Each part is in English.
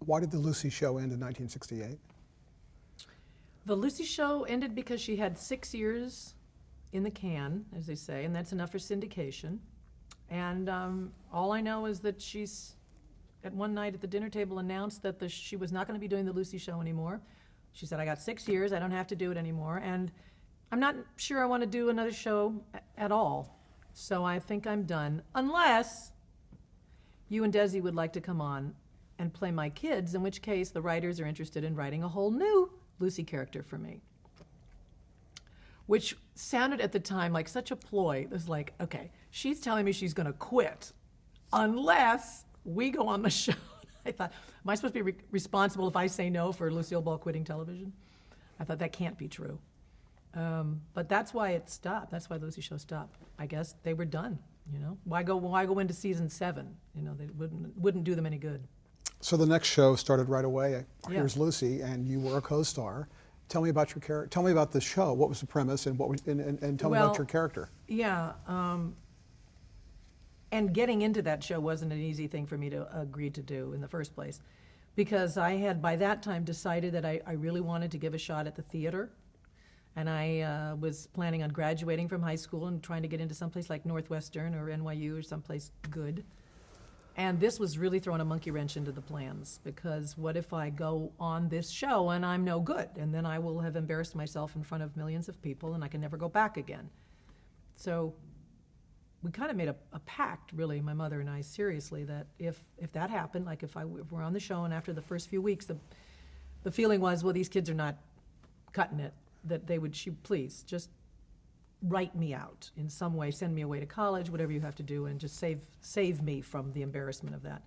Why did the Lucie show end in 1968? The Lucie show ended because she had 6 years in the can, as they say, and that's enough for syndication. And all I know is that she's, at one night at the dinner table, announced that she was not going to be doing the Lucie show anymore. She said, I got 6 years, I don't have to do it anymore, and I'm not sure I want to do another show at all. So I think I'm done, unless you and Desi would like to come on and play my kids, in which case the writers are interested in writing a whole new Lucie character for me. Which sounded at the time like such a ploy. It was like, okay, she's telling me she's going to quit unless we go on the show. I thought, am I supposed to be responsible if I say no for Lucille Ball quitting television? I thought that can't be true. But that's why it stopped. That's why the Lucie show stopped. I guess they were done. You know, why go into season 7? You know, they wouldn't do them any good. So the next show started right away. Yeah. Here's Lucie, and you were a co-star. Tell me about your character. Tell me about the show. What was the premise, and and tell me about your character. Yeah, and getting into that show wasn't an easy thing for me to agree to do in the first place, because I had by that time decided that I really wanted to give a shot at the theater, and I was planning on graduating from high school and trying to get into someplace like Northwestern or NYU or someplace good. And this was really throwing a monkey wrench into the plans, because what if I go on this show and I'm no good, and then I will have embarrassed myself in front of millions of people and I can never go back again. So we kind of made a pact, really, my mother and I, seriously, that if that happened, like if we're on the show and after the first few weeks the feeling was, well, these kids are not cutting it, that she please just write me out in some way, send me away to college, whatever you have to do, and just save me from the embarrassment of that.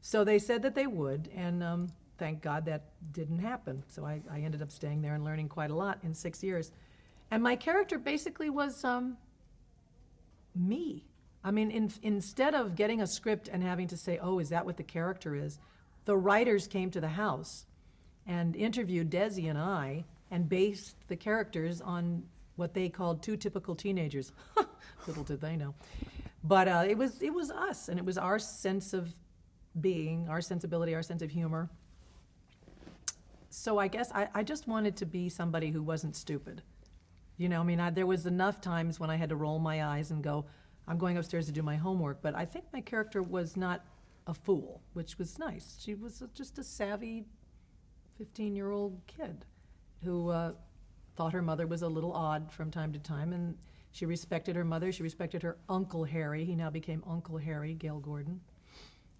So they said that they would, and thank God that didn't happen. So I ended up staying there and learning quite a lot in 6 years. And my character basically was me. I mean, instead of getting a script and having to say, oh, is that what the character is, the writers came to the house and interviewed Desi and I and based the characters on what they called two typical teenagers. Little did they know. But it was us, and it was our sense of being, our sensibility, our sense of humor. So I guess I just wanted to be somebody who wasn't stupid. You know, I mean, there was enough times when I had to roll my eyes and go, I'm going upstairs to do my homework, but I think my character was not a fool, which was nice. She was just a savvy 15-year-old kid who thought her mother was a little odd from time to time, and she respected her mother. She respected her Uncle Harry. He now became Uncle Harry, Gail Gordon.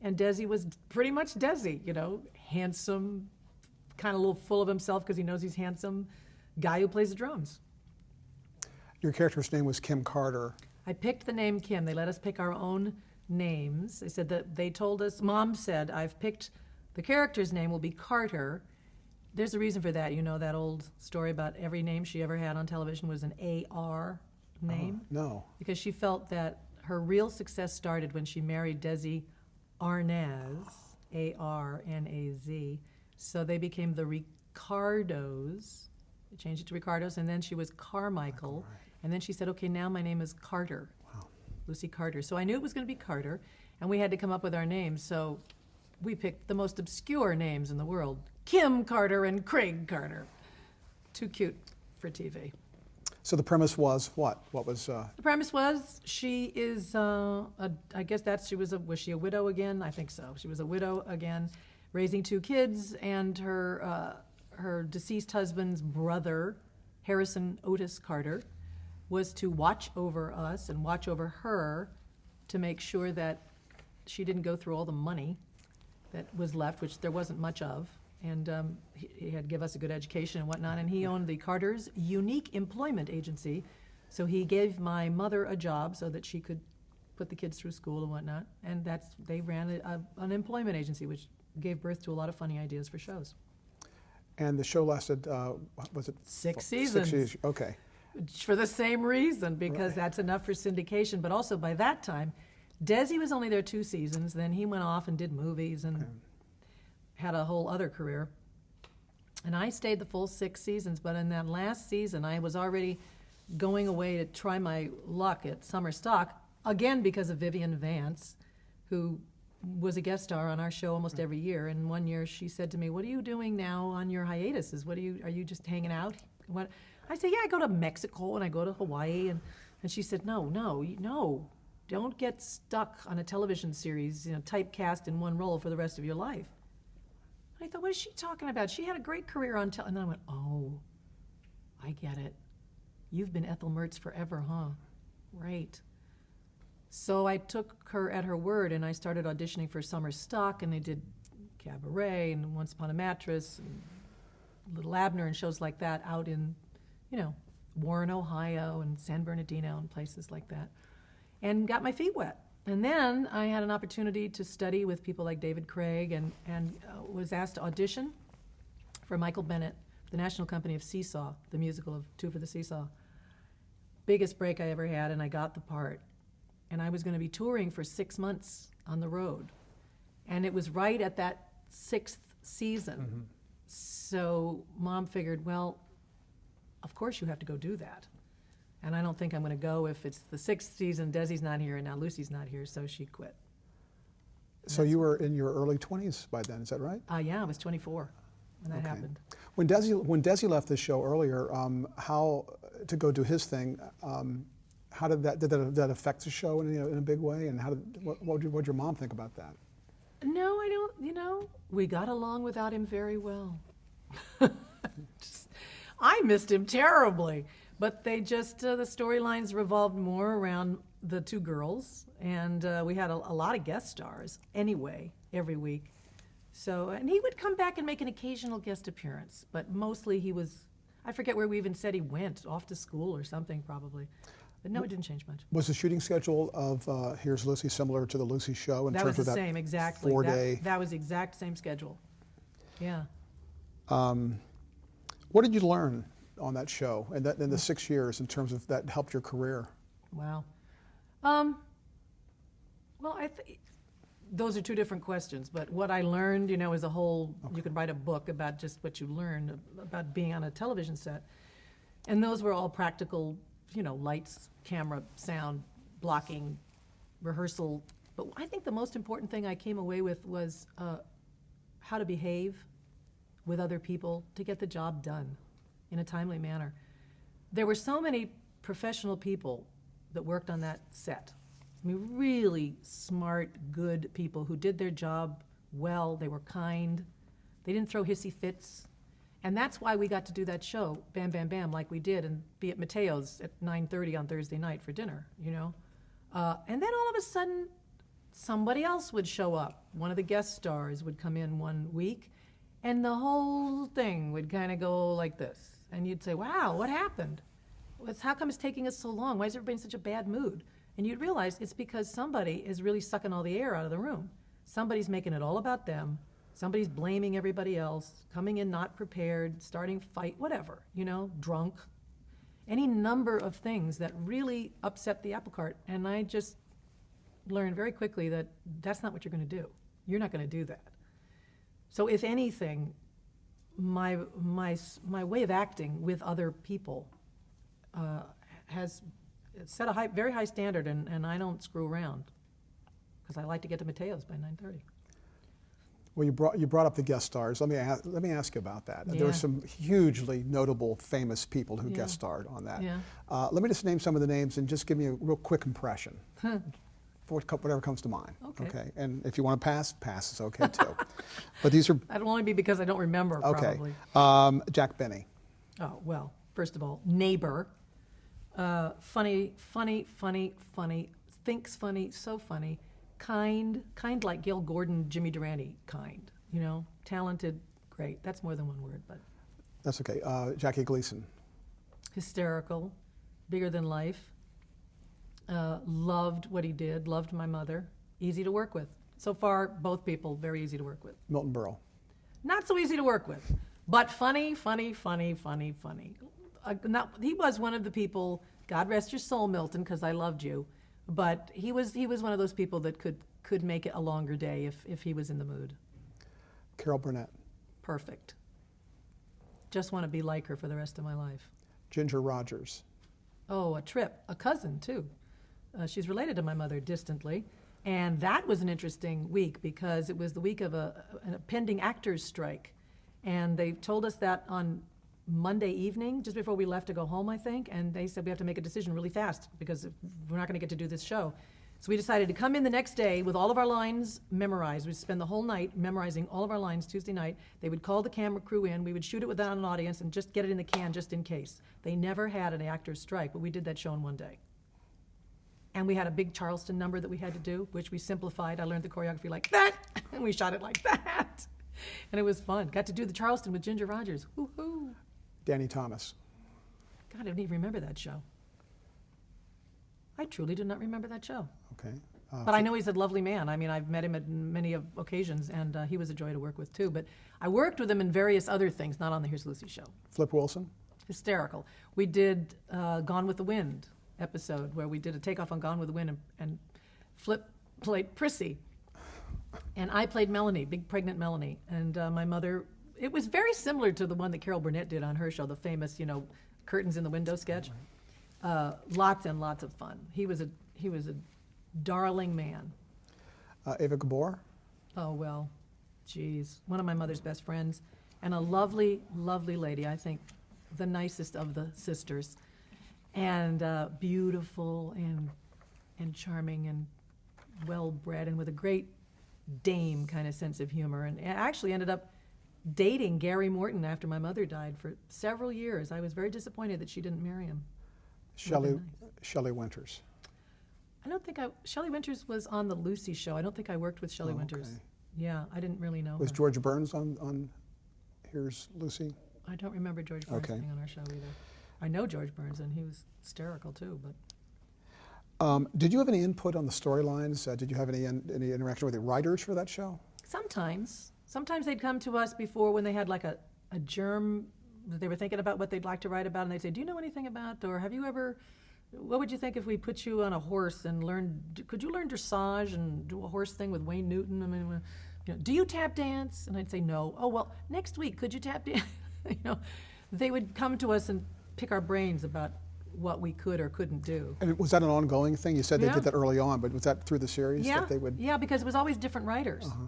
And Desi was pretty much Desi, you know, handsome, kind of a little full of himself because he knows he's handsome, guy who plays the drums. Your character's name was Kim Carter. I picked the name Kim. They let us pick our own names. They said that they told us, Mom said, I've picked, the character's name will be Carter. There's a reason for that. You know that old story about every name she ever had on television was an A.R. name? No. Because she felt that her real success started when she married Lucie Arnaz, A-R-N-A-Z. So they became the Ricardos. They changed it to Ricardos, and then she was Carmichael. And then she said, okay, now my name is Carter. Wow. Lucie Carter. So I knew it was going to be Carter, and we had to come up with our names. So we picked the most obscure names in the world. Kim Carter and Craig Carter. Too cute for TV. So the premise was what? What was? The premise was she is, I guess was she a widow again? I think so. She was a widow again, raising 2 kids, and her deceased husband's brother, Harrison Otis Carter, was to watch over us and watch over her to make sure that she didn't go through all the money that was left, which there wasn't much of. And he had to give us a good education and whatnot, and he owned the Carter's Unique Employment Agency, so he gave my mother a job so that she could put the kids through school and whatnot, and they ran an employment agency, which gave birth to a lot of funny ideas for shows. And the show lasted, was it? 6 seasons. 6 seasons, okay. For the same reason, because that's enough for syndication, but also by that time, Desi was only there 2 seasons, then he went off and did movies and had a whole other career. And I stayed the full 6 seasons, but in that last season, I was already going away to try my luck at summer stock, again because of Vivian Vance, who was a guest star on our show almost every year. And one year she said to me, "What are you doing now on your hiatuses? Are you just hanging out?" What? I said, "Yeah, I go to Mexico and I go to Hawaii." And she said, no, don't get stuck on a television series, typecast in one role for the rest of your life. And I thought, what is she talking about? She had a great career on television. And I went, oh, I get it. You've been Ethel Mertz forever, huh? Right. So I took her at her word, and I started auditioning for summer stock, and I did Cabaret and Once Upon a Mattress and Little Abner and shows like that out in, Warren, Ohio and San Bernardino and places like that, and got my feet wet. And then I had an opportunity to study with people like David Craig and was asked to audition for Michael Bennett, the National Company of Seesaw, the musical of Two for the Seesaw. Biggest break I ever had, and I got the part. And I was going to be touring for 6 months on the road. And it was right at that 6th season. Mm-hmm. So Mom figured, well, of course you have to go do that. And I don't think I'm going to go if it's the 6th season, Desi's not here, and now Lucie's not here, so she quit. So you were in your early 20s by then, is that right? Yeah, I was 24 when that happened. When Desi left this show earlier, how to go do his thing, how did that affect the show in a big way? And what did your mom think about that? No, I don't. We got along without him very well. I missed him terribly, but they just the storylines revolved more around the two girls, and we had a lot of guest stars anyway every week. So, and he would come back and make an occasional guest appearance, but mostly he was. I forget where we even said he went, off to school or something probably. But no, it didn't change much. Was the shooting schedule of Here's Lucy similar to the Lucy show in that terms was the of that same, exactly. 4-day? That was the exact same schedule. Yeah. What did you learn on that show and in the 6 years in terms of that helped your career? Wow. Well, those are two different questions, but what I learned, is a whole, you could write a book about just what you learned about being on a television set. And those were all practical, lights, camera, sound, blocking, rehearsal. But I think the most important thing I came away with was how to behave with other people to get the job done in a timely manner. There were so many professional people that worked on that set. I mean, really smart, good people who did their job well. They were kind. They didn't throw hissy fits. And that's why we got to do that show, Bam, Bam, Bam, like we did, and be at Mateo's at 9:30 on Thursday night for dinner, And then all of a sudden, somebody else would show up. One of the guest stars would come in one week, and the whole thing would kind of go like this. And you'd say, wow, what happened? How come it's taking us so long? Why is everybody in such a bad mood? And you'd realize it's because somebody is really sucking all the air out of the room. Somebody's making it all about them. Somebody's blaming everybody else, coming in not prepared, starting fight, whatever, drunk. Any number of things that really upset the apple cart. And I just learned very quickly that that's not what you're going to do. You're not going to do that. So if anything, my way of acting with other people has set a very high standard, and I don't screw around because I like to get to Mateo's by 9:30. Well, you brought up the guest stars. Let me ask you about that. Yeah. There were some hugely notable, famous people who guest starred on that. Yeah. Let me just name some of the names and just give me a real quick impression. Whatever comes to mind. Okay. And if you want to pass is okay too. But these are. That'll only be because I don't remember. Okay. Probably. Jack Benny. Oh well. First of all, neighbor. Funny. Thinks funny. So funny. Kind like Gil Gordon, Jimmy Durante. Kind. Talented. Great. That's more than one word, but. That's okay. Jackie Gleason. Hysterical. Bigger than life. Loved what he did, loved my mother, easy to work with. So far, both people, very easy to work with. Milton Berle. Not so easy to work with, but funny. He was one of the people, God rest your soul, Milton, because I loved you, but he was one of those people that could make it a longer day if he was in the mood. Carol Burnett. Perfect. Just want to be like her for the rest of my life. Ginger Rogers. Oh, a trip. A cousin, too. She's related to my mother distantly, And that was an interesting week because it was the week of a pending actors strike. And they told us that on Monday evening, just before we left to go home, I think. And they said we have to make a decision really fast because we're not going to get to do this show. So we decided to come in the next day with all of our lines memorized. We'd spend the whole night memorizing all of our lines Tuesday night. They would call the camera crew in. We would shoot it without an audience and just get it in the can just in case. They never had an actor's strike, but we did that show in one day. And we had a big Charleston number that we had to do, which we simplified. I learned the choreography like that, and we shot it like that. And it was fun. Got to do the Charleston with Ginger Rogers. Woo-hoo. Danny Thomas. God, I don't even remember that show. I truly do not remember that show. Okay. But I know he's a lovely man. I mean, I've met him at many occasions, and he was a joy to work with, too. But I worked with him in various other things, not on the Here's Lucy show. Flip Wilson. Hysterical. We did Gone with the Wind episode, where we did a takeoff on Gone with the Wind, and Flip played Prissy. And I played Melanie, big pregnant Melanie. And my mother, it was very similar to the one that Carol Burnett did on her show, the famous, curtains in the window sketch. Lots and lots of fun. He was a darling man. Ava Gabor. Oh, well, geez. One of my mother's best friends, and a lovely, lovely lady, I think the nicest of the sisters, and beautiful and charming and well-bred and with a great dame kind of sense of humor. And I actually ended up dating Gary Morton after my mother died for several years. I was very disappointed that she didn't marry him. Shelley Winters. I don't think Shelley Winters was on the Lucy show. I don't think I worked with Shelley Winters. Okay. Yeah, I didn't really know Was her. George Burns on Here's Lucy? I don't remember George Burns being on our show either. I know George Burns, and he was hysterical too. But did you have any input on the storylines? Did you have any interaction with the writers for that show? Sometimes they'd come to us before when they had like a germ that they were thinking about what they'd like to write about, and they'd say, "Do you know anything about, or have you ever? What would you think if we put you on a horse and could you learn dressage and do a horse thing with Wayne Newton? I mean, do you tap dance?" And I'd say, "No." "Oh, well, next week, could you tap dance?" They would come to us and pick our brains about what we could or couldn't do. And was that an ongoing thing? You said they did that early on, but was that through the series? Yeah, that they would... yeah, because it was always different writers. Uh-huh.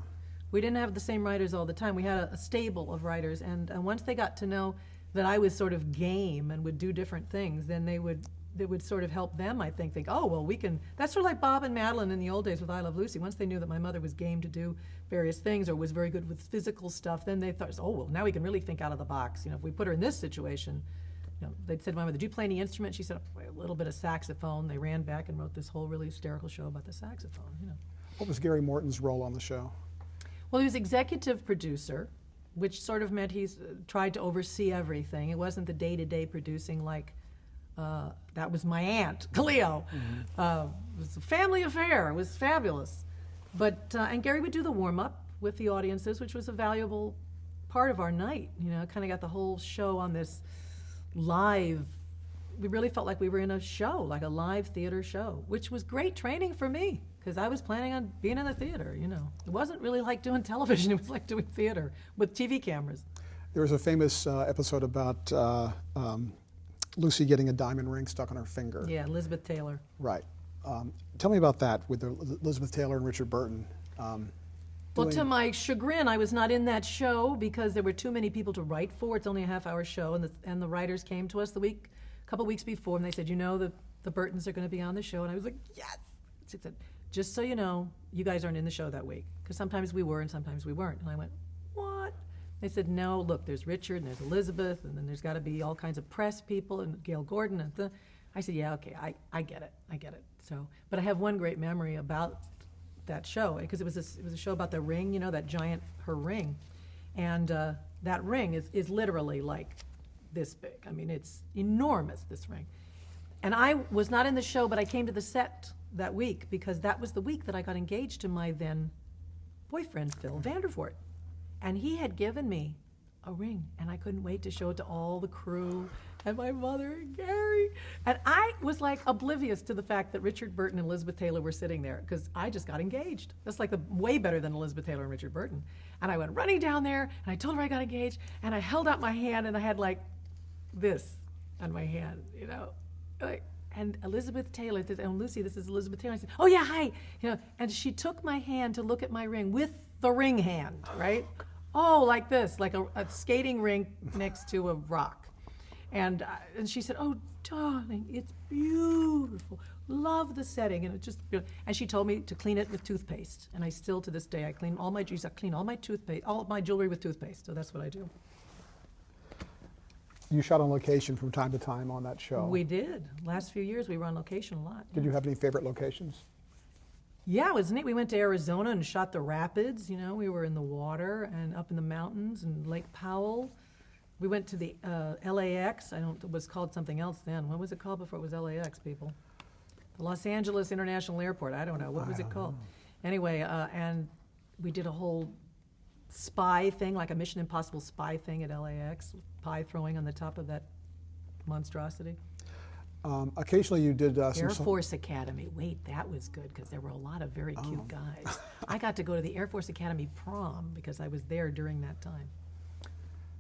We didn't have the same writers all the time. We had a stable of writers, and once they got to know that I was sort of game and would do different things, then they would sort of help them, I think, oh, well, we can... That's sort of like Bob and Madeline in the old days with I Love Lucy. Once they knew that my mother was game to do various things or was very good with physical stuff, then they thought, oh, well, now we can really think out of the box. If we put her in this situation, they'd said to my mother, "Do you play any instrument?" She said, "A little bit of saxophone." They ran back and wrote this whole really hysterical show about the saxophone. What was Gary Morton's role on the show? Well, he was executive producer, which sort of meant he's tried to oversee everything. It wasn't the day-to-day producing like that was my aunt, Cleo. Mm-hmm. It was a family affair. It was fabulous. But and Gary would do the warm-up with the audiences, which was a valuable part of our night. Kind of got the whole show on this live. We really felt like we were in a show, like a live theater show, which was great training for me because I was planning on being in the theater. It wasn't really like doing television. It was like doing theater with TV cameras. There was a famous episode about Lucy getting a diamond ring stuck on her finger. Yeah, Elizabeth Taylor. Right. Tell me about that with Elizabeth Taylor and Richard Burton. Well, to my chagrin, I was not in that show because there were too many people to write for. It's only a half-hour show, and the writers came to us a couple weeks before, and they said, the Burtons are going to be on the show. And I was like, yes. She said, "Just so you know, you guys aren't in the show that week." Because sometimes we were and sometimes we weren't. And I went, "What?" They said, "No, look, there's Richard and there's Elizabeth, and then there's got to be all kinds of press people and Gail Gordon." I said, "Yeah, okay, I get it. So, but I have one great memory about that show because it was a show about the ring, that giant, her ring, and that ring is literally like this big. I mean, it's enormous, this ring. And I was not in the show, but I came to the set that week because that was the week that I got engaged to my then boyfriend, Phil Vandervoort, and he had given me a ring, and I couldn't wait to show it to all the crew and my mother and Gary. And I was like oblivious to the fact that Richard Burton and Elizabeth Taylor were sitting there because I just got engaged. That's like way better than Elizabeth Taylor and Richard Burton. And I went running down there, and I told her I got engaged, and I held out my hand, and I had like this on my hand, like And Elizabeth Taylor said, "Oh, Lucy, this is Elizabeth Taylor." I said, "Oh yeah, hi." And she took my hand to look at my ring with the ring hand, right? Oh, like this, like a skating rink next to a rock. And she said, "Oh, darling, it's beautiful. Love the setting." And it just, and she told me to clean it with toothpaste. And I still, to this day, I clean all my toothpaste, all of my jewelry with toothpaste. So that's what I do. You shot on location from time to time on that show. We did. Last few years, we were on location a lot. Did you have any favorite locations? Yeah, it was neat. We went to Arizona and shot the rapids. We were in the water and up in the mountains and Lake Powell. We went to the LAX. It was called something else then. What was it called before it was LAX, people? The Los Angeles International Airport. I don't know. What was it called? Anyway, and we did a whole spy thing, like a Mission Impossible spy thing at LAX, pie throwing on the top of that monstrosity. Occasionally you did some... Air Force Academy. Wait, that was good because there were a lot of very cute guys. I got to go to the Air Force Academy prom because I was there during that time.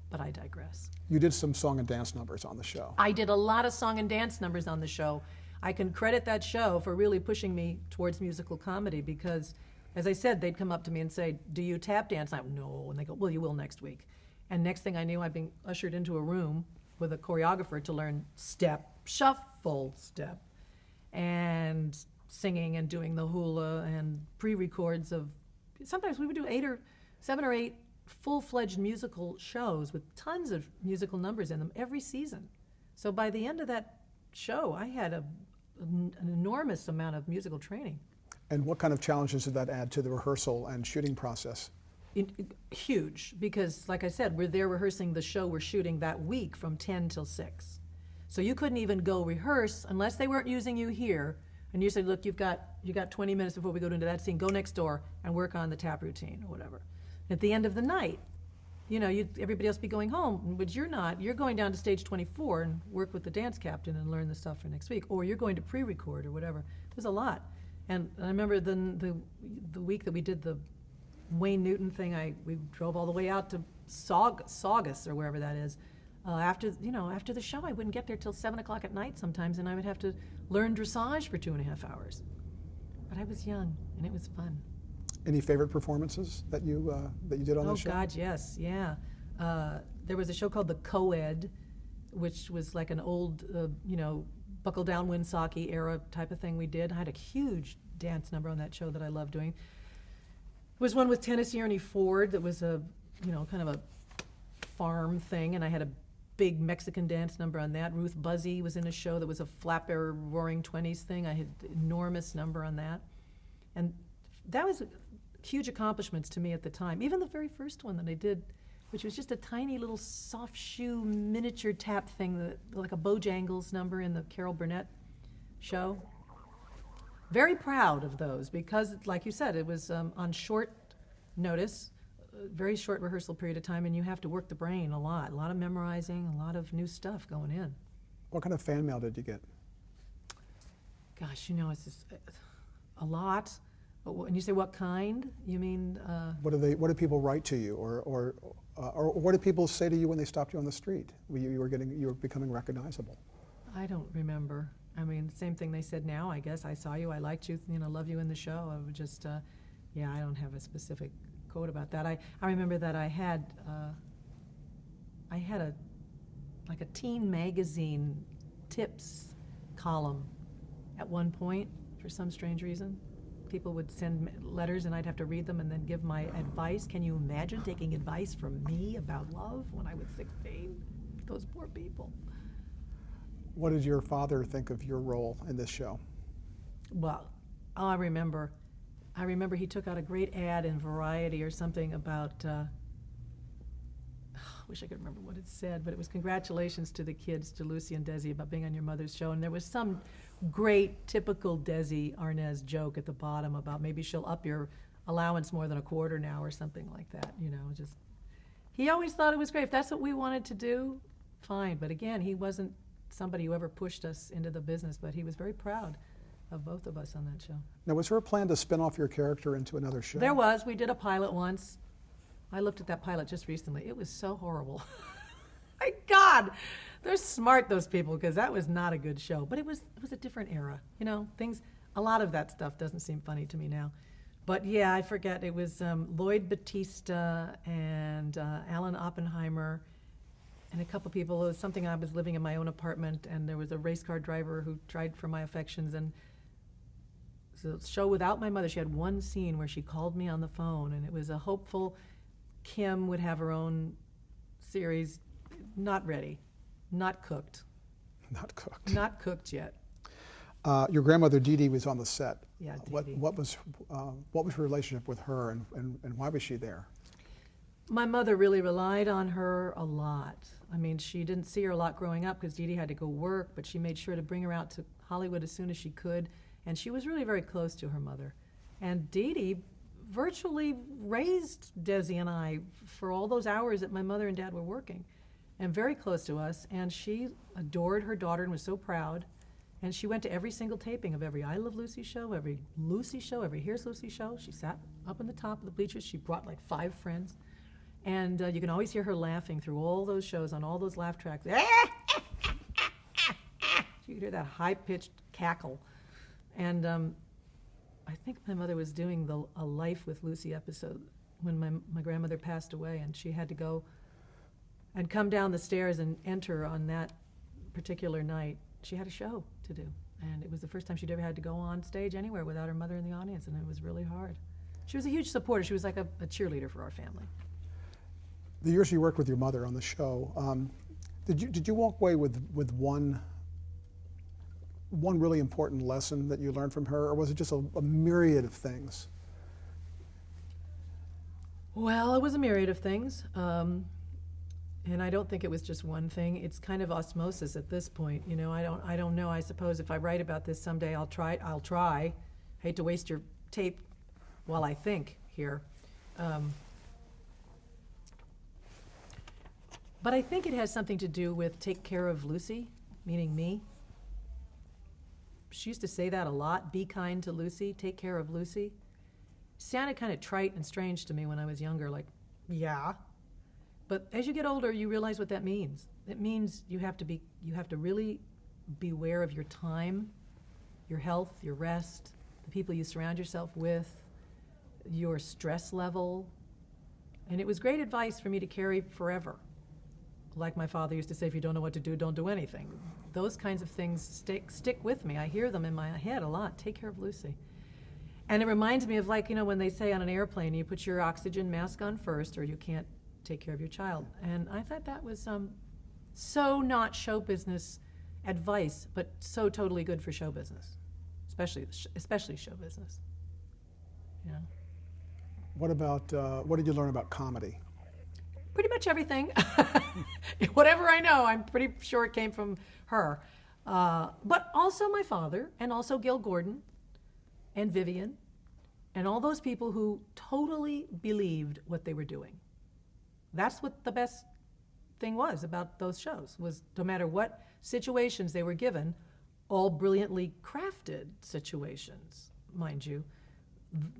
But I digress. You did some song and dance numbers on the show. I did a lot of song and dance numbers on the show. I can credit that show for really pushing me towards musical comedy because, as I said, they'd come up to me and say, "Do you tap dance?" I'm, "No." And they go, "Well, you will next week." And next thing I knew, I'd been ushered into a room with a choreographer to learn step, shuffle step, and singing and doing the hula and pre-records of, sometimes we would do 7 or 8 full-fledged musical shows with tons of musical numbers in them every season. So by the end of that show, I had an enormous amount of musical training. And what kind of challenges did that add to the rehearsal and shooting process? Huge, because like I said, we're there rehearsing the show we're shooting that week from 10 till 6. So you couldn't even go rehearse unless they weren't using you here. And you said, "Look, you got 20 minutes before we go into that scene. Go next door and work on the tap routine," or whatever. At the end of the night, everybody else be going home, but you're not. You're going down to stage 24 and work with the dance captain and learn the stuff for next week, or you're going to pre-record or whatever. It was a lot. And I remember the week that we did the Wayne Newton thing, we drove all the way out to Saugus or wherever that is. After the show, I wouldn't get there till 7 o'clock at night sometimes, and I would have to learn dressage for 2.5 hours. But I was young, and it was fun. Any favorite performances that you did on the show? Oh God, yes, yeah. There was a show called The Co-Ed, which was like an old, buckle down Winsocki era type of thing we did. I had a huge dance number on that show that I loved doing. It was one with Tennessee Ernie Ford that was a, kind of a farm thing, and I had a big Mexican dance number on that. Ruth Buzzy was in a show that was a flapper Roaring Twenties thing. I had an enormous number on that. And that was huge accomplishments to me at the time. Even the very first one that I did, which was just a tiny little soft shoe miniature tap thing, like a Bojangles number in the Carol Burnett show. Very proud of those because, like you said, it was on short notice, a very short rehearsal period of time, and you have to work the brain a lot of memorizing, a lot of new stuff going in. What kind of fan mail did you get? Gosh, it's just a lot. When you say what kind, you mean? What do people write to you, or what do people say to you when they stopped you on the street? You were becoming recognizable. I don't remember. I mean, same thing they said now. I guess I saw you, I liked you, love you in the show. I would just, I don't have a specific quote about that. I remember that I had a teen magazine tips column at one point for some strange reason. People would send letters and I'd have to read them and then give my advice. Can you imagine taking advice from me about love when I was 16? Those poor people. What did your father think of your role in this show? Well, I remember he took out a great ad in Variety or something about, I wish I could remember what it said, but it was congratulations to the kids, to Lucie and Desi, about being on your mother's show. And there was some great typical Desi Arnaz joke at the bottom about maybe she'll up your allowance more than a quarter now or something like that, just. He always thought it was great. If that's what we wanted to do, fine. But again, he wasn't somebody who ever pushed us into the business, but he was very proud of both of us on that show. Now, was there a plan to spin off your character into another show? There was. We did a pilot once. I looked at that pilot just recently. It was so horrible. My God, God, they're smart, those people, because that was not a good show. But it was a different era. You know, a lot of that stuff doesn't seem funny to me now. But yeah, I forget. It was Lloyd Battista and Alan Oppenheimer and a couple people. It was something, I was living in my own apartment, and there was a race car driver who tried for my affections. And so the show without my mother, she had one scene where she called me on the phone, and it was a hopeful Kim would have her own series, not ready, not cooked. Not cooked. Not cooked yet. Your grandmother Dee Dee was on the set. Yeah, Dee Dee. What was your relationship with her, and why was she there? My mother really relied on her a lot. I mean, she didn't see her a lot growing up because Dee Dee had to go work, but she made sure to bring her out to Hollywood as soon as she could, and she was really very close to her mother. And Dee Dee virtually raised Desi and I for all those hours that my mother and dad were working, and very close to us, and she adored her daughter and was so proud. And she went to every single taping of every I Love Lucy show, every Lucy show, every Here's Lucy show. She sat up in the top of the bleachers. She brought like 5 friends. And you can always hear her laughing through all those shows on all those laugh tracks. You could hear that high-pitched cackle. And I think my mother was doing a Life with Lucy episode when my grandmother passed away, and she had to go and come down the stairs and enter on that particular night. She had a show to do, and it was the first time she'd ever had to go on stage anywhere without her mother in the audience, and it was really hard. She was a huge supporter. She was like a cheerleader for our family. The years you worked with your mother on the show, did you walk away with one really important lesson that you learned from her, or was it just a myriad of things? Well, it was a myriad of things. And I don't think it was just one thing. It's kind of osmosis at this point. You know, I don't know. I suppose if I write about this someday, I'll try. Hate to waste your tape while I think here. But I think it has something to do with take care of Lucy, meaning me. She used to say that a lot, be kind to Lucy, take care of Lucy. Sounded kind of trite and strange to me when I was younger, like, yeah. But as you get older, you realize what that means. It means you have to really beware of your time, your health, your rest, the people you surround yourself with, your stress level. And it was great advice for me to carry forever. Like my father used to say, if you don't know what to do, don't do anything. Those kinds of things stick with me. I hear them in my head a lot. Take care of Lucy. And it reminds me of, like, you know, when they say on an airplane, you put your oxygen mask on first or you can't take care of your child. And I thought that was so not show business advice, but so totally good for show business, especially show business. Yeah. What did you learn about comedy? Pretty much everything. Whatever I know, I'm pretty sure it came from her. But also my father, and also Gil Gordon, and Vivian, and all those people who totally believed what they were doing. That's what the best thing was about those shows, was no matter what situations they were given, all brilliantly crafted situations, mind you.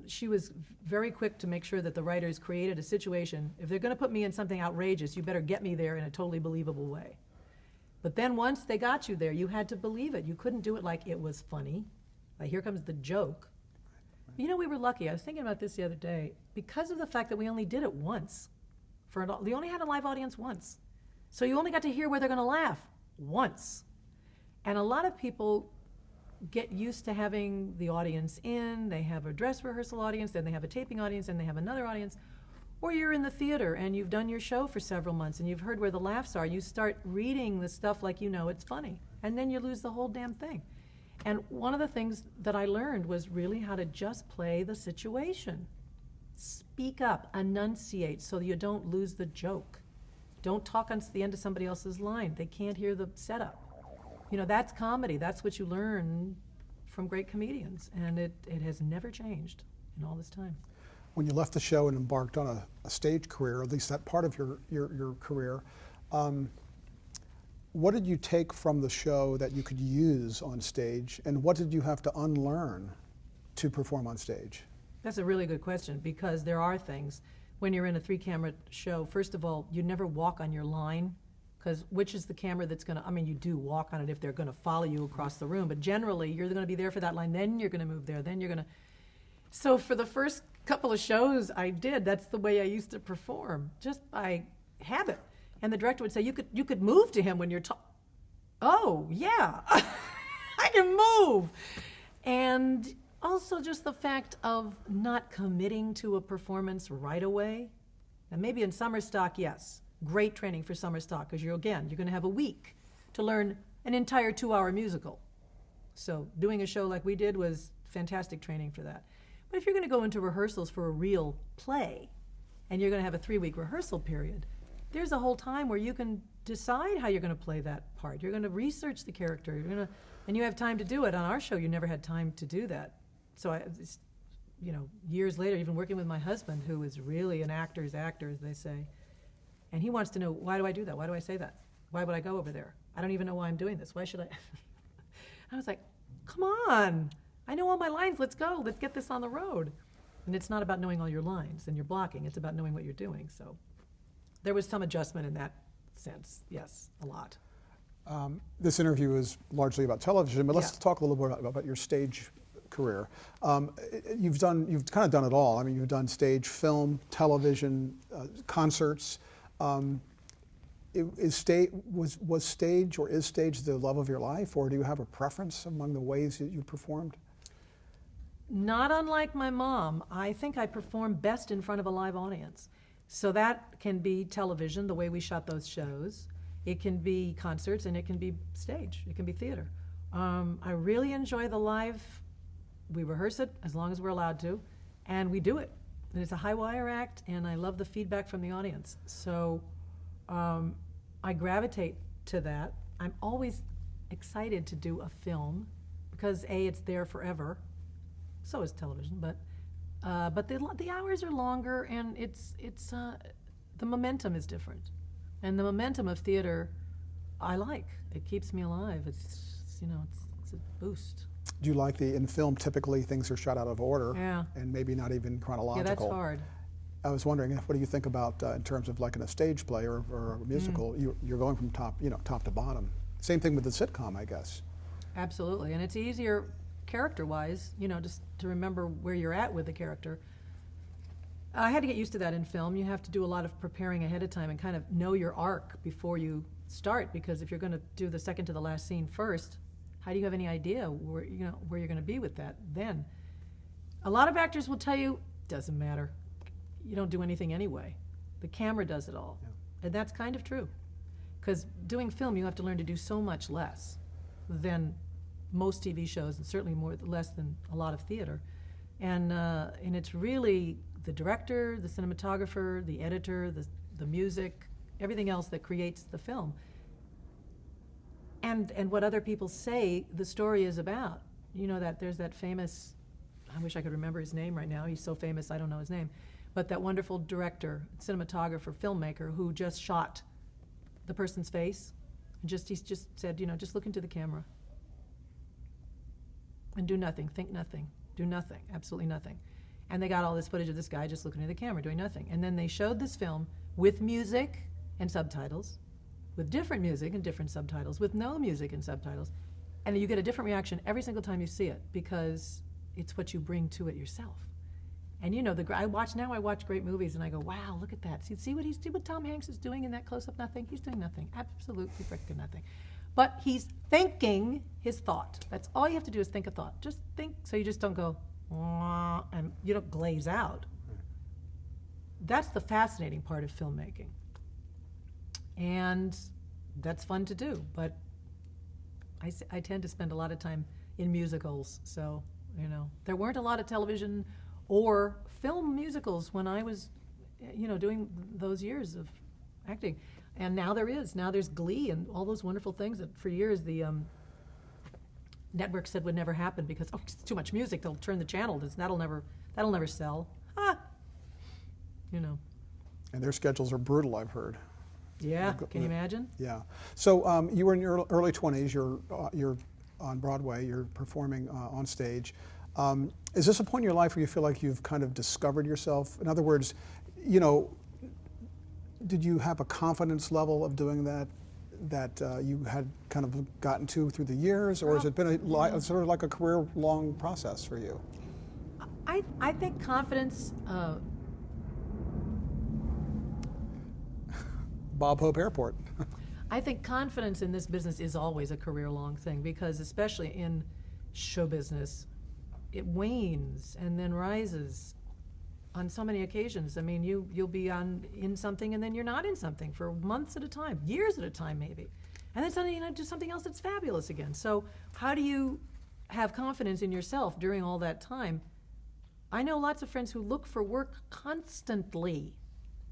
She was very quick to make sure that the writers created a situation. If they're going to put me in something outrageous, you better get me there in a totally believable way. But then once they got you there, you had to believe it. You couldn't do it like it was funny. Like, here comes the joke. You know, we were lucky. I was thinking about this the other day. Because of the fact that we only did it once, we only had a live audience once. So you only got to hear where they're going to laugh once. And a lot of people get used to having the audience in. They have a dress rehearsal audience, then they have a taping audience, and they have another audience. Or you're in the theater and you've done your show for several months and you've heard where the laughs are. You start reading the stuff like you know it's funny, and then you lose the whole damn thing. And one of the things that I learned was really how to just play the situation. Speak up, enunciate, so that you don't lose the joke. Don't talk on the end of somebody else's line. They can't hear the setup. You know, that's comedy. That's what you learn from great comedians, and it has never changed in all this time. When you left the show and embarked on a stage career, at least that part of your career, what did you take from the show that you could use on stage, and what did you have to unlearn to perform on stage? That's a really good question, because there are things. When you're in a 3-camera show, first of all, you never walk on your line. Because which is the camera that's going to, I mean, you do walk on it if they're going to follow you across the room, but generally you're going to be there for that line, then you're going to move there, then you're going to. So for the first couple of shows I did, that's the way I used to perform, just by habit. And the director would say, you could move to him when you're talking. Oh, yeah, I can move. And also just the fact of not committing to a performance right away. And maybe in summer stock, yes. Great training for summer stock, because you're going to have a week to learn an entire 2-hour musical. So doing a show like we did was fantastic training for that. But if you're going to go into rehearsals for a real play, and you're going to have a 3-week rehearsal period, there's a whole time where you can decide how you're going to play that part. You're going to research the character, and you have time to do it. On our show, you never had time to do that. So years later, even working with my husband, who is really an actor's actor, as they say, and he wants to know, why do I do that? Why do I say that? Why would I go over there? I don't even know why I'm doing this. Why should I? I was like, come on. I know all my lines. Let's go. Let's get this on the road. And it's not about knowing all your lines and your blocking. It's about knowing what you're doing. So there was some adjustment in that sense. Yes, a lot. This interview is largely about television, but let's talk a little bit about your stage career. You've kind of done it all. I mean, you've done stage, film, television, concerts. Was stage or is stage the love of your life, or do you have a preference among the ways that you performed? Not unlike my mom, I think I perform best in front of a live audience. So that can be television, the way we shot those shows. It can be concerts, and it can be stage. It can be theater. I really enjoy the live. We rehearse it as long as we're allowed to, and we do it. And it's a high wire act, and I love the feedback from the audience. So I gravitate to that. I'm always excited to do a film because A, it's there forever. So is television, but the hours are longer, and it's the momentum is different, and the momentum of theater I like. It keeps me alive. It's a boost. Do you like in film, typically things are shot out of order, and maybe not even chronological? Yeah, that's hard. I was wondering, what do you think about in terms of like in a stage play or a musical? You're going from top to bottom. Same thing with the sitcom, I guess. Absolutely, and it's easier character-wise, just to remember where you're at with the character. I had to get used to that in film. You have to do a lot of preparing ahead of time and kind of know your arc before you start, because if you're going to do the second to the last scene first, how do you have any idea where you're going to be with that then? A lot of actors will tell you, doesn't matter. You don't do anything anyway. The camera does it all. Yeah. And that's kind of true. Because doing film, you have to learn to do so much less than most TV shows, and certainly less than a lot of theater. And it's really the director, the cinematographer, the editor, the music, everything else that creates the film. And what other people say the story is about. That there's that famous, I wish I could remember his name right now. He's so famous, I don't know his name. But that wonderful director, cinematographer, filmmaker who just shot the person's face. And he's just said, just look into the camera. And do nothing, think nothing, do nothing, absolutely nothing. And they got all this footage of this guy just looking into the camera, doing nothing. And then they showed this film with music and subtitles, with different music and different subtitles, with no music and subtitles. And you get a different reaction every single time you see it, because it's what you bring to it yourself. And I watch great movies and I go, wow, look at that. See what Tom Hanks is doing in that close-up? Nothing. He's doing nothing. Absolutely freaking nothing. But he's thinking his thought. That's all you have to do is think a thought. Just think, so you just don't go, and you don't glaze out. That's the fascinating part of filmmaking. And that's fun to do, but I tend to spend a lot of time in musicals, so, there weren't a lot of television or film musicals when I was, doing those years of acting. And now there is. Now there's Glee and all those wonderful things that for years the network said would never happen because, it's too much music, they'll turn the channel, that'll never sell. And their schedules are brutal, I've heard. Yeah, can you imagine? Yeah. So you were in your early 20s, you're on Broadway, you're performing on stage. Is this a point in your life where you feel like you've kind of discovered yourself? In other words, did you have a confidence level of doing that that you had kind of gotten to through the years, or has it been sort of like a career-long process for you? I think confidence. Bob Hope Airport. I think confidence in this business is always a career-long thing, because especially in show business, it wanes and then rises on so many occasions. I mean, you'll be in something and then you're not in something for months at a time, years at a time maybe. And then suddenly do something else that's fabulous again. So how do you have confidence in yourself during all that time? I know lots of friends who look for work constantly,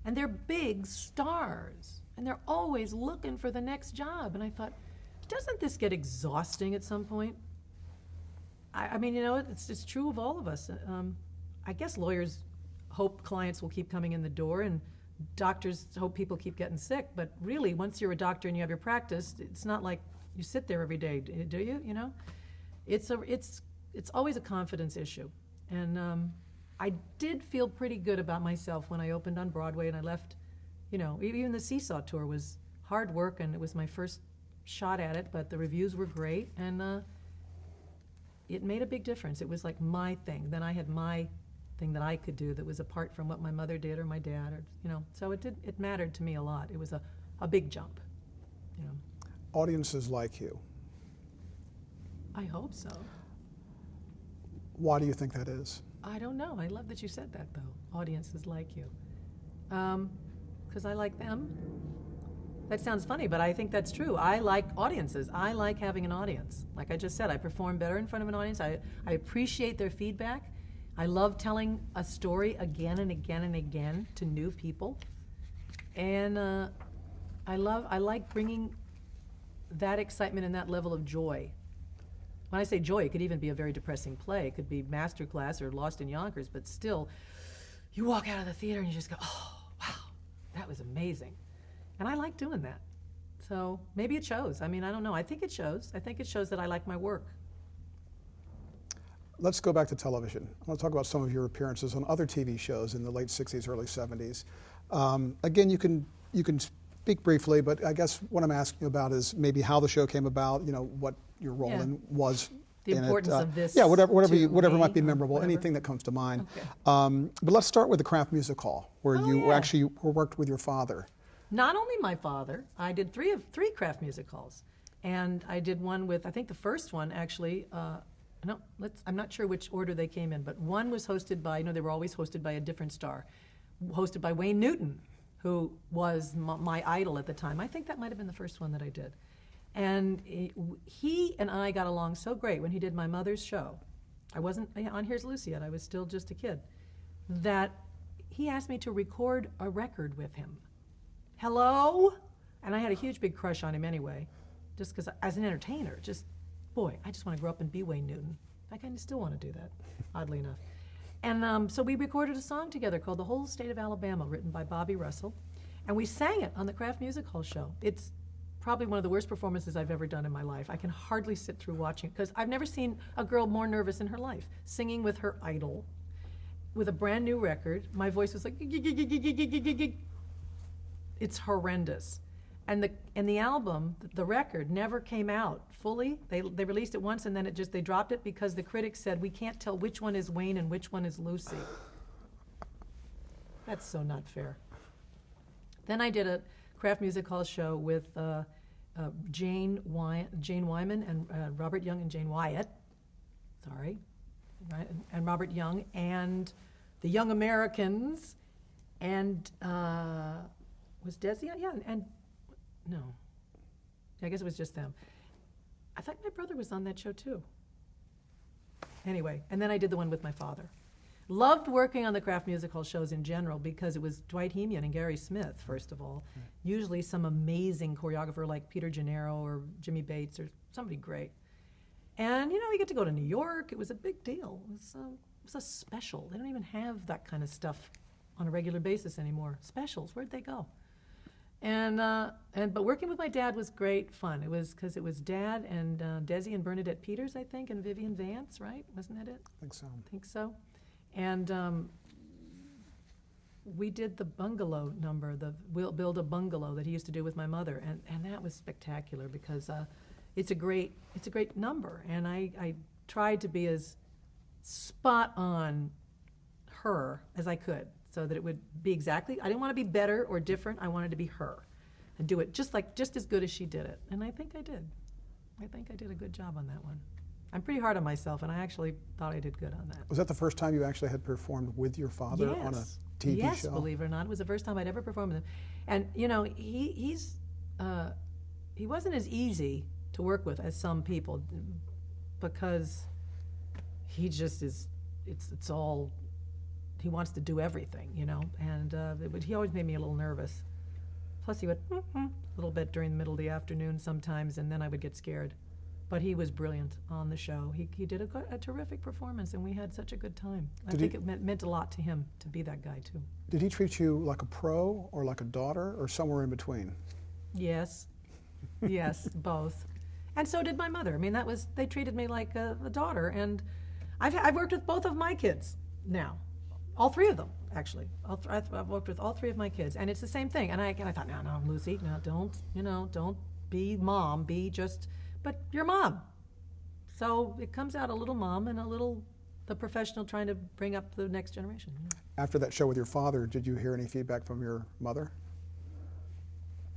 and they're big stars, and they're always looking for the next job. And I thought, doesn't this get exhausting at some point? I mean, it's true of all of us. I guess lawyers hope clients will keep coming in the door, and doctors hope people keep getting sick. But really, once you're a doctor and you have your practice, it's not like you sit there every day, do you? It's always a confidence issue. And I did feel pretty good about myself when I opened on Broadway and I left. Even the Seesaw tour was hard work, and it was my first shot at it, but the reviews were great, and it made a big difference. It was like my thing. Then I had my thing that I could do that was apart from what my mother did or my dad, or so it mattered to me a lot. It was a big jump. Audiences like you. I hope so. Why do you think that is? I don't know. I love that you said that, though. Audiences like you. Because I like them. That sounds funny, but I think that's true. I like audiences. I like having an audience. Like I just said, I perform better in front of an audience. I appreciate their feedback. I love telling a story again and again and again to new people. And I like bringing that excitement and that level of joy. When I say joy, it could even be a very depressing play. It could be Masterclass or Lost in Yonkers, but still, you walk out of the theater and you just go, oh, wow, that was amazing. And I like doing that. So maybe it shows. I mean, I don't know. I think it shows. I think it shows that I like my work. Let's go back to television. I want to talk about some of your appearances on other TV shows in the late 60s, early 70s. Again, you can speak briefly, but I guess what I'm asking about is maybe how the show came about, what your role in was. The importance of this. Yeah, whatever might be memorable, anything that comes to mind. Okay. But let's start with the Kraft Music Hall, where you actually worked with your father. Not only my father, I did three Kraft Music Halls. And I did one with, I think the first one actually, I'm not sure which order they came in, but one was hosted by, they were always hosted by a different star, hosted by Wayne Newton, who was my idol at the time. I think that might have been the first one that I did. And he and I got along so great when he did my mother's show. I wasn't on Here's Lucie yet, I was still just a kid, that he asked me to record a record with him. Hello? And I had a huge big crush on him anyway, just because as an entertainer, I just want to grow up and be Wayne Newton. I kind of still want to do that, oddly enough. And so we recorded a song together called The Whole State of Alabama, written by Bobby Russell. And we sang it on the Kraft Music Hall show. It's probably one of the worst performances I've ever done in my life. I can hardly sit through watching it, because I've never seen a girl more nervous in her life, singing with her idol, with a brand new record. My voice was like, it's horrendous. And the album, the record, never came out fully. They released it once, and then they dropped it because the critics said, we can't tell which one is Wayne and which one is Lucie. That's so not fair. Then I did a Kraft Music Hall show with Jane Wyman and Robert Young and Jane Wyatt. Sorry. Right? And Robert Young and the Young Americans and was Desi? Yeah, and no. I guess it was just them. I thought my brother was on that show too. Anyway, and then I did the one with my father. Loved working on the Kraft Music Hall shows in general because it was Dwight Hemian and Gary Smith, first of all. Usually some amazing choreographer like Peter Gennaro or Jimmy Bates or somebody great. And, we get to go to New York. It was a big deal. It was a special. They don't even have that kind of stuff on a regular basis anymore. Specials, where'd they go? But working with my dad was great fun. It was because it was Dad and Desi and Bernadette Peters, I think, and Vivian Vance, right? Wasn't that it? I think so. And we did the bungalow number, the We'll Build a Bungalow that he used to do with my mother, and that was spectacular because it's a great number, and I tried to be as spot on her as I could so that it would be exactly, I didn't want to be better or different, I wanted to be her and do it just as good as she did it, and I think I did. I think I did a good job on that one. I'm pretty hard on myself, and I actually thought I did good on that. Was that the first time you actually had performed with your father on a TV show? Yes, believe it or not. It was the first time I'd ever performed with him. And, you know, he wasn't as easy to work with as some people because he just is, it's all, he wants to do everything, you know, and he always made me a little nervous. Plus he would a little bit during the middle of the afternoon sometimes, and then I would get scared. But he was brilliant on the show. He did a terrific performance, and we had such a good time. I think it meant a lot to him to be that guy, too. Did he treat you like a pro or like a daughter or somewhere in between? Yes. Yes, both. And so did my mother. I mean, they treated me like a daughter, and I've worked with both of my kids now. All three of them, actually. I've worked with all three of my kids, and it's the same thing. And I thought, no, Lucy, no, don't be mom, be just... But you're mom. So it comes out a little mom and a little the professional trying to bring up the next generation. You know? After that show with your father, did you hear any feedback from your mother?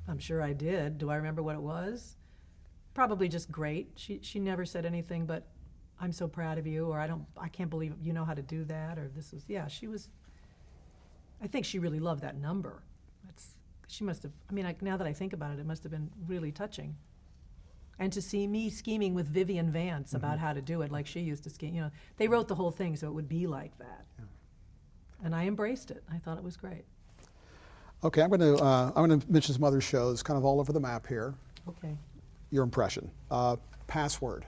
I'm sure I did. Do I remember what it was? Probably just great. She never said anything but, I'm so proud of you, or I can't believe you know how to do that, or this was, she was, I think she really loved that number. She must have, I mean, now that I think about it, it must have been really touching. And to see me scheming with Vivian Vance about how to do it like she used to scheme, you know, they wrote the whole thing so it would be like that. Yeah. And I embraced it. I thought it was great. Okay, I'm going to mention some other shows kind of all over the map here. Okay. Your impression. Password.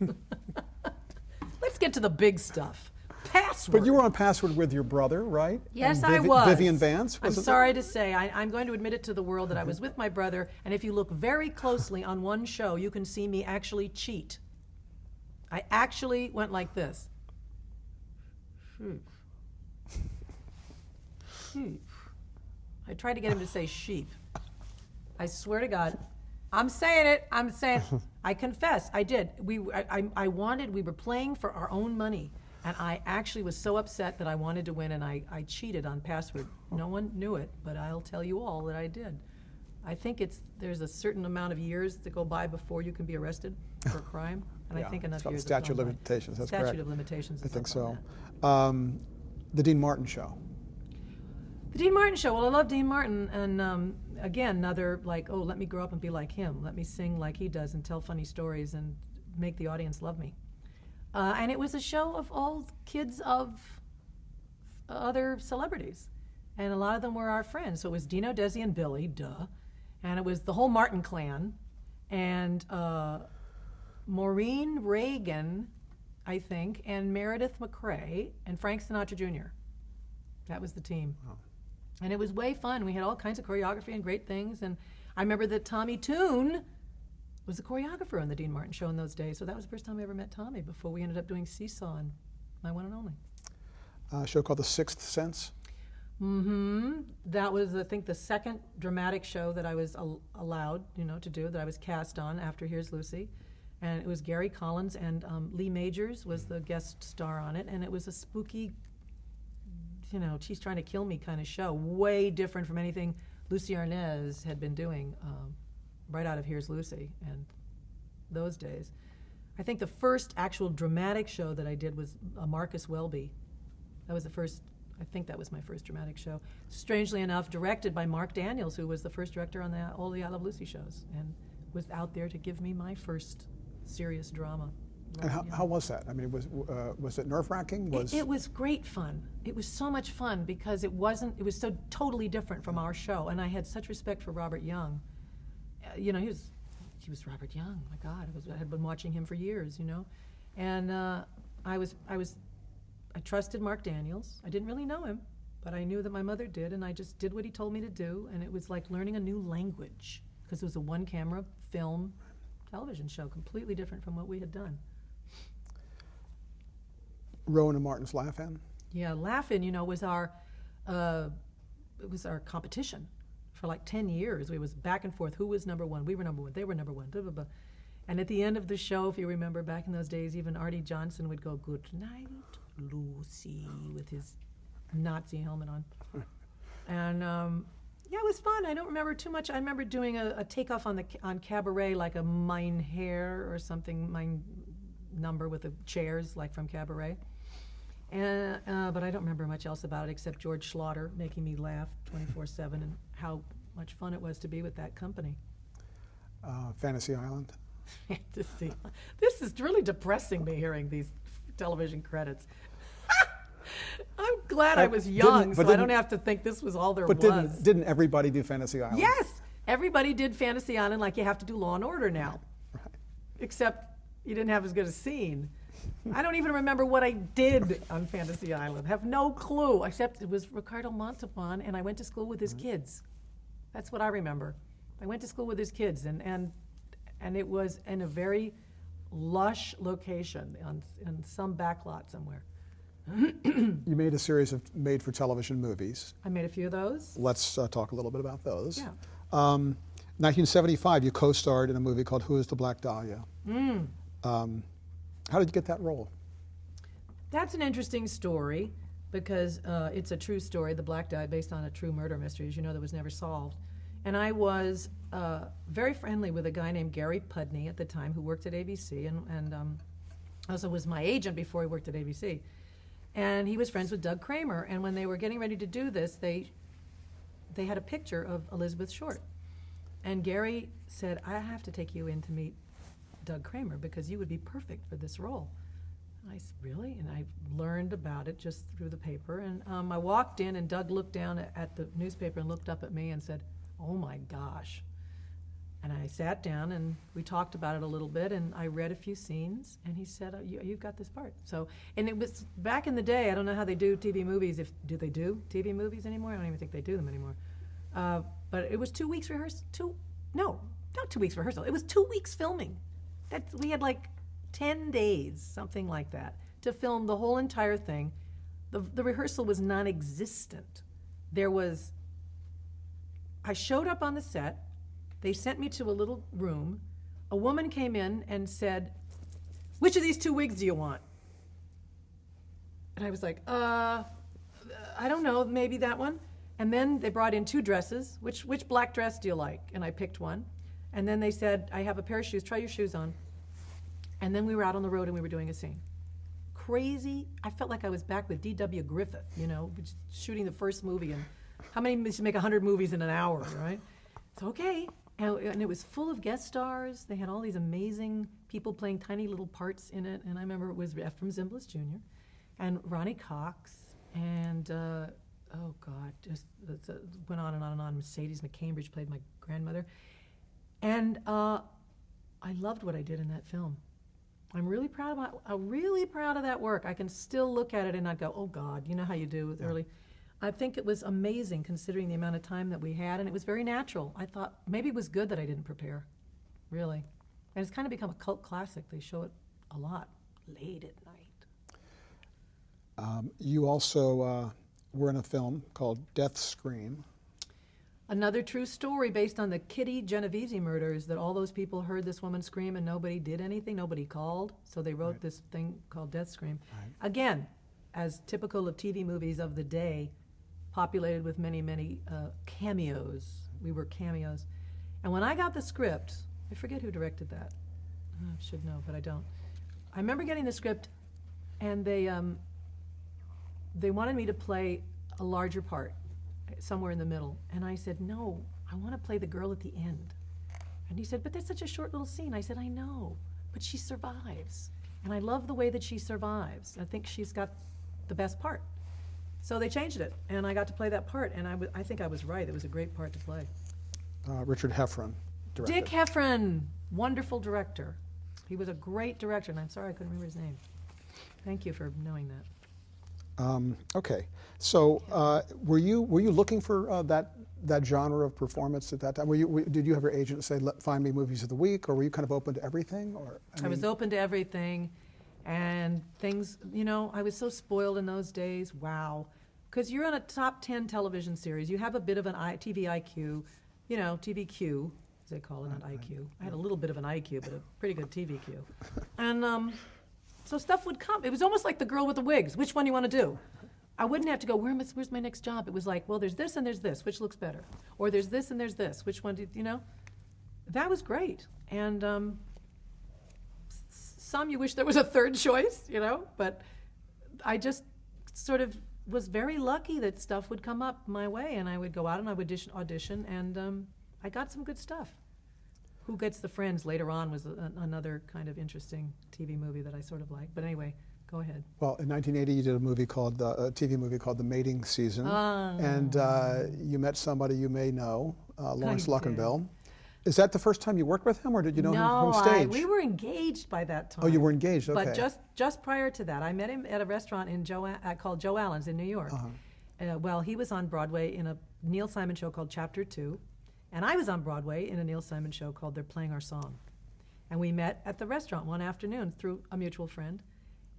Let's get to the big stuff. Password. But you were on Password with your brother, right? Yes, I was. Vivian Vance? I'm sorry to say, I'm going to admit it to the world that I was with my brother, and if you look very closely on one show, you can see me actually cheat. I actually went like this. Sheep. I tried to get him to say sheep. I swear to God. I'm saying it. I confess, I did. We were playing for our own money. And I actually was so upset that I wanted to win, and I cheated on Password. No one knew it, but I'll tell you all that I did. I think there's a certain amount of years that go by before you can be arrested for a crime, and I think enough years. Statute of limitations. That's correct. Statute of limitations. I think so. The Dean Martin Show. The Dean Martin Show. Well, I love Dean Martin, and again, another like, oh, let me grow up and be like him. Let me sing like he does and tell funny stories and make the audience love me. And it was a show of all kids of other celebrities. And a lot of them were our friends. So it was Dino, Desi, and Billy, duh. And it was the whole Martin clan. And Maureen Reagan, I think, and Meredith McRae, and Frank Sinatra Jr. That was the team. Wow. And it was way fun. We had all kinds of choreography and great things. And I remember that Tommy Toon was the choreographer on the Dean Martin Show in those days. So that was the first time I ever met Tommy before we ended up doing Seesaw and My One and Only. A show called The Sixth Sense? Mm-hmm. That was, I think, the second dramatic show that I was allowed, to do, that I was cast on after Here's Lucy. And it was Gary Collins, and Lee Majors was the guest star on it. And it was a spooky, she's trying to kill me kind of show. Way different from anything Lucie Arnaz had been doing right out of Here's Lucy and those days. I think the first actual dramatic show that I did was Marcus Welby. That was the first, I think that was my first dramatic show. Strangely enough, directed by Mark Daniels, who was the first director on all the I Love Lucy shows, and was out there to give me my first serious drama. And how was that? I mean, was it nerve-wracking? It was great fun. It was so much fun because it was so totally different from our show, and I had such respect for Robert Young. He was Robert Young. My God, I had been watching him for years, and I trusted Mark Daniels. I didn't really know him, but I knew that my mother did, and I just did what he told me to do, and it was like learning a new language because it was a one-camera film television show, completely different from what we had done. Rowan and Martin's Laugh-In? Yeah, Laugh-In, was our it was our competition for like 10 years. We was back and forth. Who was number one? We were number one. They were number one. Blah, blah, blah. And at the end of the show, if you remember back in those days, even Artie Johnson would go, "Good night, Lucy," with his Nazi helmet on. And yeah, it was fun. I don't remember too much. I remember doing a takeoff on Cabaret, like a Mein Herr or something, Mein number with the chairs, like from Cabaret. And but I don't remember much else about it except George Schlatter making me laugh 24/7 and how much fun it was to be with that company. Fantasy Island. This is really depressing me hearing these television credits. I'm glad I was young, so I don't have to think this was all there was. But didn't everybody do Fantasy Island? Yes, everybody did Fantasy Island like you have to do Law and Order now. Right. Except you didn't have as good a scene. I don't even remember what I did on Fantasy Island. Have no clue, except it was Ricardo Montalban, and I went to school with his kids. That's what I remember. I went to school with his kids, and it was in a very lush location on some backlot somewhere. You made a series of made-for-television movies. I made a few of those. Let's talk a little bit about those. Yeah. 1975, you co-starred in a movie called Who is the Black Dahlia? How did you get that role? That's an interesting story because it's a true story, The Black Dahlia, based on a true murder mystery, as you know, that was never solved. And I was very friendly with a guy named Gary Pudney at the time who worked at ABC and also was my agent before he worked at ABC. And he was friends with Doug Kramer. And when they were getting ready to do this, they had a picture of Elizabeth Short. And Gary said, "I have to take you in to meet Doug Kramer because you would be perfect for this role." And I said, "Really?" And I learned about it just through the paper. And I walked in, and Doug looked down at the newspaper and looked up at me and said, "Oh my gosh." And I sat down and we talked about it a little bit, and I read a few scenes, and he said, you've got this part. So, and it was back in the day, I don't know how they do TV movies. Do they do TV movies anymore? I don't even think they do them anymore. But it was 2 weeks rehearsal. No, not 2 weeks rehearsal. It was 2 weeks filming. We had like 10 days, something like that, to film the whole entire thing. The rehearsal was non-existent. I showed up on the set. They sent me to a little room. A woman came in and said, "Which of these 2 wigs do you want?" And I was like, I don't know, maybe that one. And then they brought in 2 dresses. Which black dress do you like? And I picked one. And then they said, "I have a pair of shoes. Try your shoes on." And then we were out on the road and we were doing a scene. Crazy. I felt like I was back with D.W. Griffith, shooting the first movie. And how many movies you make 100 movies in an hour, right? It's okay. And it was full of guest stars. They had all these amazing people playing tiny little parts in it. And I remember it was Ephraim Zimbalist Jr. and Ronnie Cox and, oh God, just went on and on and on. Mercedes McCambridge played my grandmother. And I loved what I did in that film. I'm really proud of that work. I can still look at it and not go, oh God, you know how you do with early. I think it was amazing considering the amount of time that we had, and it was very natural. I thought maybe it was good that I didn't prepare, really. And it's kind of become a cult classic. They show it a lot late at night. You also were in a film called Death Scream. Another true story based on the Kitty Genovese murders, that all those people heard this woman scream and nobody did anything, nobody called, so they wrote this thing called Death Scream. Right. Again, as typical of TV movies of the day, populated with many, many cameos. We were cameos. And when I got the script, I forget who directed that. I should know, but I don't. I remember getting the script, and they wanted me to play a larger part, somewhere in the middle. And I said, no, I want to play the girl at the end. And he said, but that's such a short little scene. I said, I know, but she survives. And I love the way that she survives. I think she's got the best part. So they changed it, and I got to play that part, and I think I was right. It was a great part to play. Richard Heffron directed. Dick Heffron, wonderful director. He was a great director, and I'm sorry I couldn't remember his name. Thank you for knowing that. Okay, so were you looking for that genre of performance at that time? Did you have your agent say, find me movies of the week, or were you kind of open to everything? I was open to everything. And things, I was so spoiled in those days. Wow. because you're on a top 10 television series. You have a bit of an TV IQ, TVQ, as they call it, not IQ. I had a little bit of an IQ, but a pretty good TVQ. And so stuff would come. It was almost like the girl with the wigs. Which one do you want to do? I wouldn't have to go, where's my next job? It was like, well, there's this and there's this. Which looks better? Or there's this and there's this. Which one do you know? That was great. And some you wish there was a third choice, but I just sort of was very lucky that stuff would come up my way, and I would go out and I would audition, and I got some good stuff. Who Gets the Friends later on was another kind of interesting TV movie that I sort of liked. But anyway, go ahead. Well, in 1980, you did a TV movie called The Mating Season, and you met somebody you may know, Lawrence Luckinbill. Is that the first time you worked with him, or did you know him from stage? No, we were engaged by that time. Oh, you were engaged, okay. But just prior to that, I met him at a restaurant called Joe Allen's in New York. Well, he was on Broadway in a Neil Simon show called Chapter 2, and I was on Broadway in a Neil Simon show called They're Playing Our Song. And we met at the restaurant one afternoon through a mutual friend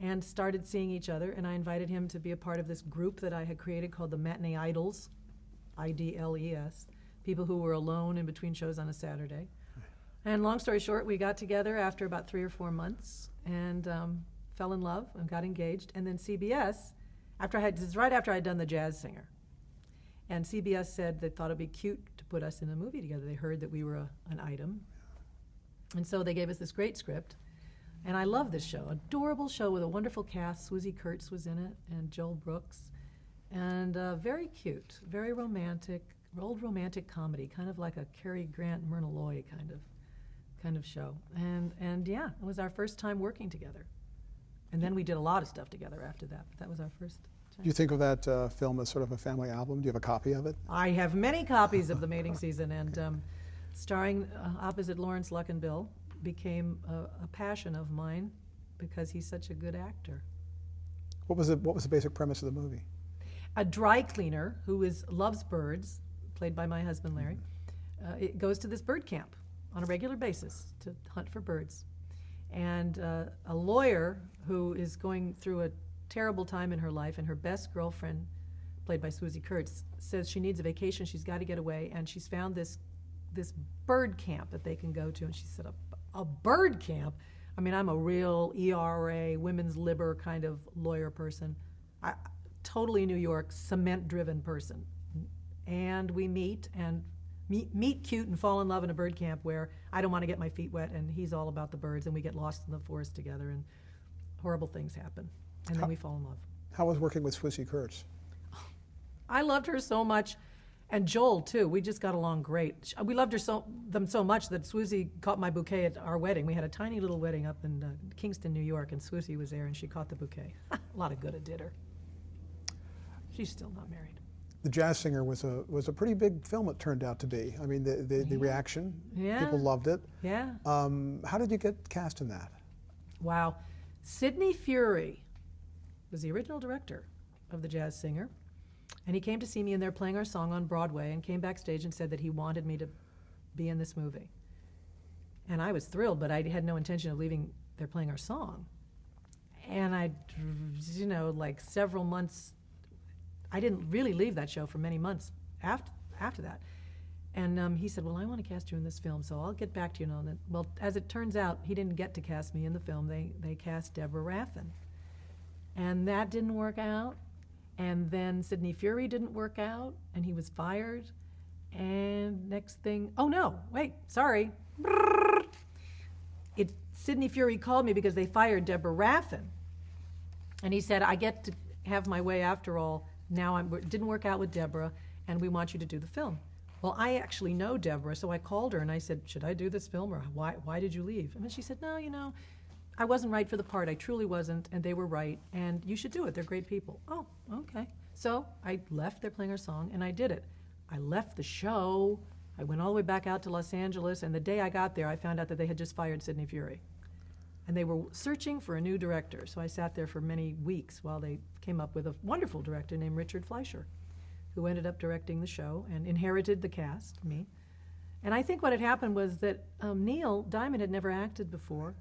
and started seeing each other, and I invited him to be a part of this group that I had created called the Matinee Idols, IDLES. People who were alone in between shows on a Saturday. And long story short, we got together after about 3 or 4 months and fell in love and got engaged. And then CBS, this is right after I'd done The Jazz Singer. And CBS said they thought it'd be cute to put us in a movie together. They heard that we were an item. And so they gave us this great script. And I love this show, adorable show with a wonderful cast. Swoosie Kurtz was in it, and Joel Brooks. And very cute, very romantic. Old romantic comedy, kind of like a Cary Grant, Myrna Loy kind of show. And yeah, it was our first time working together. And then we did a lot of stuff together after that. But that was our first time. Do you think of that film as sort of a family album? Do you have a copy of it? I have many copies of The Mating Season, and starring opposite Lawrence Luckinbill became a passion of mine because he's such a good actor. What was the basic premise of the movie? A dry cleaner who loves birds, played by my husband Larry, it goes to this bird camp on a regular basis to hunt for birds. And a lawyer who is going through a terrible time in her life, and her best girlfriend, played by Swoosie Kurtz, says she needs a vacation, she's got to get away, and she's found this bird camp that they can go to. And she said, a bird camp? I mean, I'm a real ERA, women's liber kind of lawyer person. Totally New York, cement-driven person. And we meet cute and fall in love in a bird camp where I don't want to get my feet wet, and he's all about the birds, and we get lost in the forest together, and horrible things happen. And then we fall in love. How was working with Swoosie Kurtz? I loved her so much, and Joel too. We just got along great. We loved them so much that Swoosie caught my bouquet at our wedding. We had a tiny little wedding up in Kingston, New York, and Swoosie was there, and she caught the bouquet. A lot of good it did her. She's still not married. The Jazz Singer was a pretty big film, it turned out to be. I mean, the reaction, people loved it. Yeah. How did you get cast in that? Wow. Sidney Furie was the original director of The Jazz Singer, and he came to see me, and they're playing our song on Broadway, and came backstage and said that he wanted me to be in this movie. And I was thrilled, but I had no intention of leaving They're Playing Our Song. And like several months, I didn't really leave that show for many months after that. And he said, well, I want to cast you in this film, so I'll get back to you on that. Well, as it turns out, he didn't get to cast me in the film. They cast Deborah Raffin. And that didn't work out. And then Sidney Furie didn't work out, and he was fired. And next thing, Sidney Furie called me because they fired Deborah Raffin. And he said, I get to have my way after all. Now it didn't work out with Deborah, and we want you to do the film. Well, I actually know Deborah, so I called her and I said, should I do this film, or why did you leave? And then she said, no, I wasn't right for the part. I truly wasn't, and they were right, and you should do it. They're great people. Oh, okay. So I left They're Playing Our Song, and I did it. I left the show. I went all the way back out to Los Angeles, and the day I got there, I found out that they had just fired Sidney Furie. And they were searching for a new director, so I sat there for many weeks while they came up with a wonderful director named Richard Fleischer, who ended up directing the show and inherited the cast, me. And I think what had happened was that Neil Diamond had never acted before,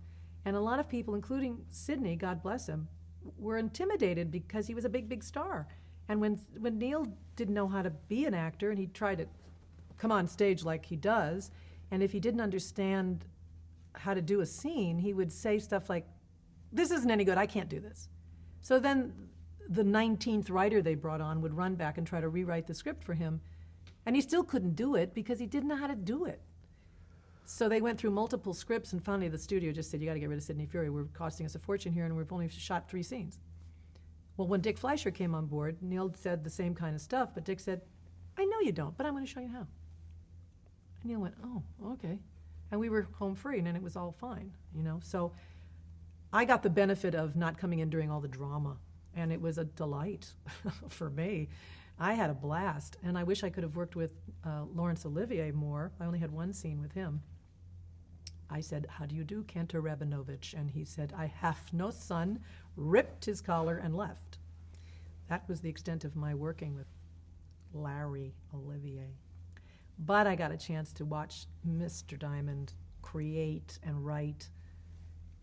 and a lot of people, including Sidney, God bless him, were intimidated because he was a big, big star. And when Neil didn't know how to be an actor, and he tried to come on stage like he does, and if he didn't understand how to do a scene, he would say stuff like, "This isn't any good, I can't do this." So then the 19th writer they brought on would run back and try to rewrite the script for him, and he still couldn't do it because he didn't know how to do it. So they went through multiple scripts, and finally the studio just said, "You got to get rid of Sidney Furie. We're costing us a fortune here, and we've only shot 3 scenes." Well, when Dick Fleischer came on board, Neil said the same kind of stuff, but Dick said, "I know you don't, but I'm going to show you how." And Neil went, "Oh, okay." And we were home free, and then it was all fine, you know. So I got the benefit of not coming in during all the drama, and it was a delight for me. I had a blast, and I wish I could have worked with Laurence Olivier more. I only had 1 scene with him. I said, "How do you do, Cantor Rabinovich?" And he said, "I have no son," ripped his collar, and left. That was the extent of my working with Larry Olivier. But I got a chance to watch Mr. Diamond create and write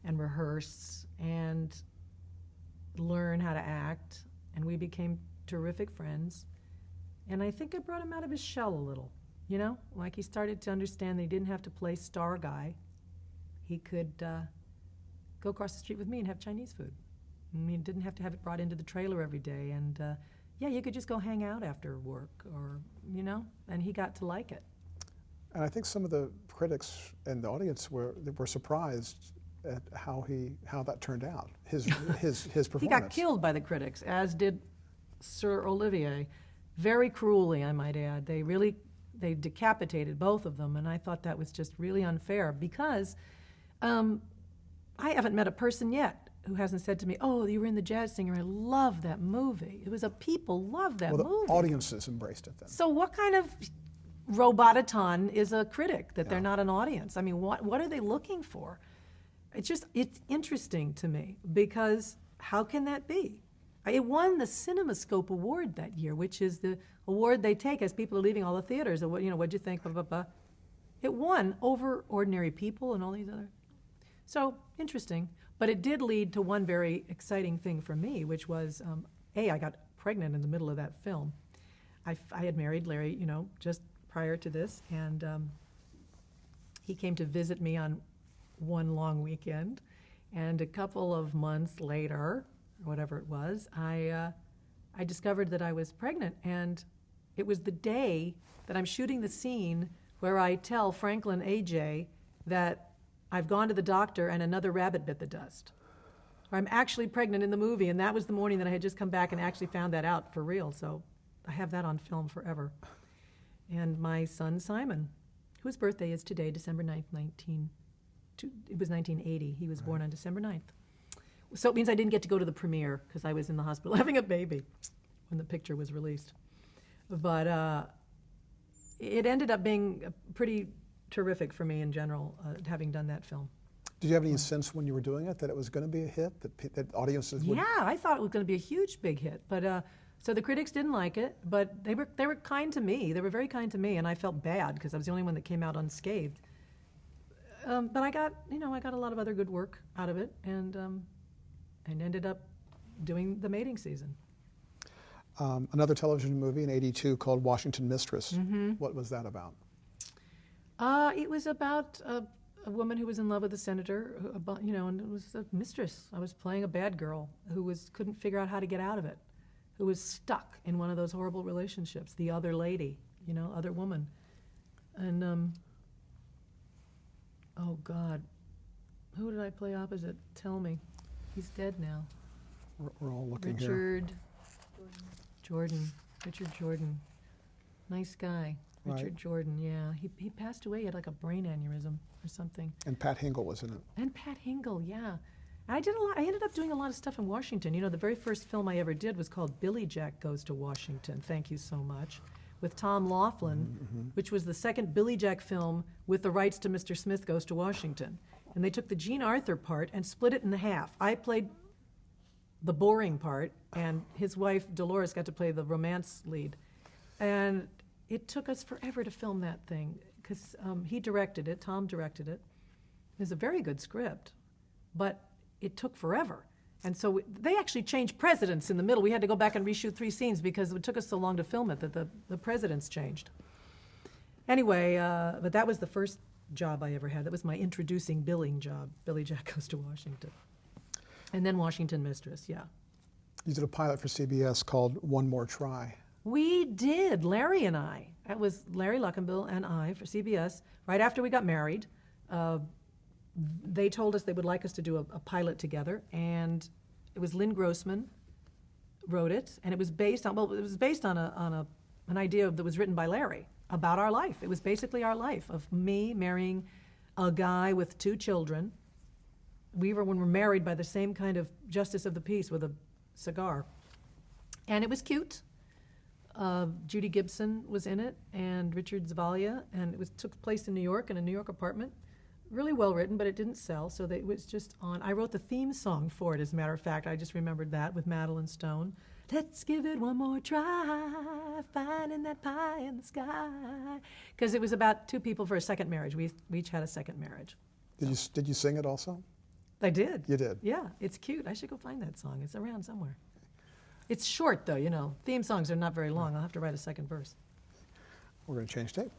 and rehearse and learn how to act, and we became terrific friends. And I think I brought him out of his shell a little, you know? Like he started to understand that he didn't have to play star guy. He could go across the street with me and have Chinese food. I mean, didn't have to have it brought into the trailer every day. And yeah, you could just go hang out after work or, you know, and he got to like it. And I think some of the critics and the audience were surprised at how that turned out, his performance. He got killed by the critics, as did Sir Olivier, very cruelly, I might add. They decapitated both of them, and I thought that was just really unfair because I haven't met a person yet who hasn't said to me, "Oh, you were in The Jazz Singer. I love that movie." It was people loved that movie. Well, the audiences embraced it then. So what kind of robotaton is a critic that they're not an audience? I mean, what are they looking for? It's interesting to me because how can that be? It won the CinemaScope Award that year, which is the award they take as people are leaving all the theaters. Or what'd you think? Blah, blah, blah. It won over Ordinary People and all these other. So interesting, but it did lead to one very exciting thing for me, which was I got pregnant in the middle of that film. I had married Larry, just prior to this, and he came to visit me on one long weekend, and a couple of months later, or whatever it was, I discovered that I was pregnant, and it was the day that I'm shooting the scene where I tell Franklin AJ that I've gone to the doctor and another rabbit bit the dust. Or I'm actually pregnant in the movie, and that was the morning that I had just come back and actually found that out for real, so I have that on film forever. And my son Simon, whose birthday is today, December 9th, 1980. He was born on December 9th. So it means I didn't get to go to the premiere because I was in the hospital having a baby when the picture was released. But it ended up being pretty terrific for me in general, having done that film. Did you have any sense when you were doing it that it was going to be a hit, that audiences would? Yeah, I thought it was going to be a huge, big hit. But so the critics didn't like it, but they were kind to me. They were very kind to me, and I felt bad because I was the only one that came out unscathed. But I got a lot of other good work out of it, and ended up doing the mating season. Another television movie in '82 called Washington Mistress. Mm-hmm. What was that about? It was about a woman who was in love with a senator, and it was a mistress. I was playing a bad girl who couldn't figure out how to get out of it, who was stuck in one of those horrible relationships, the other lady, other woman. And, oh God, who did I play opposite? Tell me. He's dead now. We're all looking here. Richard Jordan. Nice guy. Richard Jordan, yeah. He passed away. He had like a brain aneurysm or something. And Pat Hingle was in it. And Pat Hingle, yeah. I ended up doing a lot of stuff in Washington. The very first film I ever did was called Billy Jack Goes to Washington, thank you so much, with Tom Laughlin, which was the second Billy Jack film with the rights to Mr. Smith Goes to Washington. And they took the Jean Arthur part and split it in half. I played the boring part, and his wife, Dolores, got to play the romance lead. And it took us forever to film that thing, because he directed it, Tom directed it. It was a very good script, but it took forever. And so they actually changed presidents in the middle. We had to go back and reshoot 3 scenes because it took us so long to film it that the presidents changed. Anyway, but that was the first job I ever had. That was my introducing billing job, Billy Jack Goes to Washington. And then Washington Mistress, yeah. You did a pilot for CBS called One More Try. We did, Larry and I. That was Larry Luckenbill and I for CBS. Right after we got married, they told us they would like us to do a pilot together, and it was Lynn Grossman wrote it, and it was based on an idea that was written by Larry about our life. It was basically our life of me marrying a guy with 2 children. When we were married by the same kind of justice of the peace with a cigar, and it was cute. Judy Gibson was in it, and Richard Zavalia, and it took place in New York in a New York apartment. Really well written, but it didn't sell, so it was just on. I wrote the theme song for it, as a matter of fact. I just remembered that with Madeline Stone. Let's give it one more try, finding that pie in the sky. Because it was about 2 people for a second marriage. We each had a second marriage. Did you sing it also? I did. You did? Yeah, it's cute. I should go find that song. It's around somewhere. It's short, though, Theme songs are not very long. I'll have to write a second verse. We're going to change tape.